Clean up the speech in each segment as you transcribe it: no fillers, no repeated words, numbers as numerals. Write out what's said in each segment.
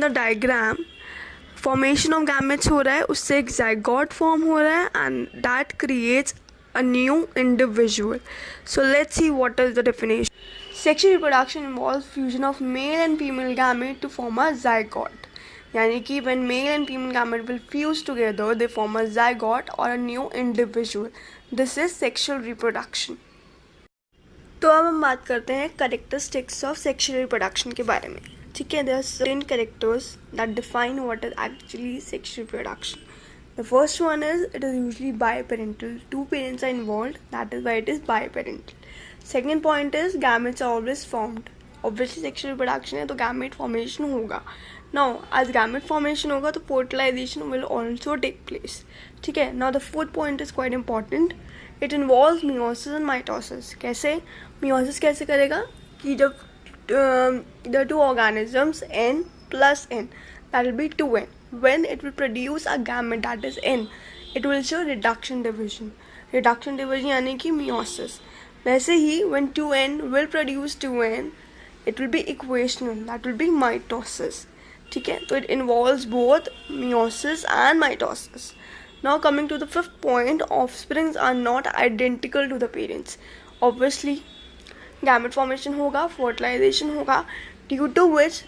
The diagram formation of gametes हो रहा है, उससे एक ज़ाइगोट फॉर्म हो रहा है and that creates a new individual. So let's see what is the definition. Sexual reproduction involves fusion of male and female gamete to form a zygote. यानी कि when male and female gamete will fuse together, they form a zygote or a new individual. This is sexual reproduction. तो अब हम बात करते हैं characteristics of sexual reproduction के बारे में. ठीक है, there are certain characters that define what is actually sexual reproduction. The first one is it is usually biparental. Two parents are involved, that is why it is biparental. Second point is gametes are always formed. Obviously sexual reproduction है तो gamete formation होगा. Now as gamete formation होगा तो fertilization will also take place. ठीक है. Now the fourth point is quite important. It involves meiosis and mitosis. कैसे? Meiosis कैसे करेगा कि जब the two organisms n plus n, that will be 2n. When it will produce a gamete, that is n, it will show reduction division. Reduction division यानी कि meiosis. वैसे ही when 2n will produce 2n, it will be equational, that will be mitosis. ठीक है, तो it involves both meiosis and mitosis. Now coming to the fifth point, offsprings are not identical to the parents. Obviously gamete formation होगा, fertilization होगा, due to which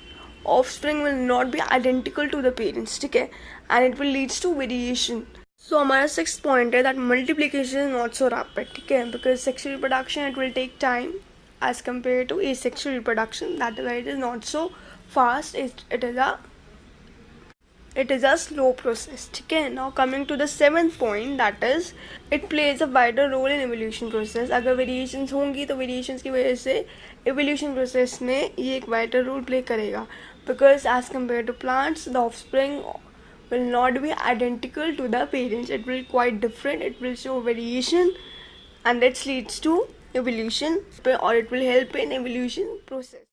offspring will not be identical to the parents. ठीक है, and it will leads to variation. So हमारा sixth point है that multiplication is not so rapid. ठीक है, because sexual reproduction it will take time as compared to asexual reproduction. That is why it is not so fast. It is a slow process. ठीक है, now coming to the seventh point, that is it plays a vital role in evolution process. अगर variations होंगी तो variations की वजह से evolution process में ये एक vital role play करेगा. Because as compared to plants, the offspring will not be identical to the parents. It will be quite different. It will show variation, and that leads to evolution, or it will help in evolution process.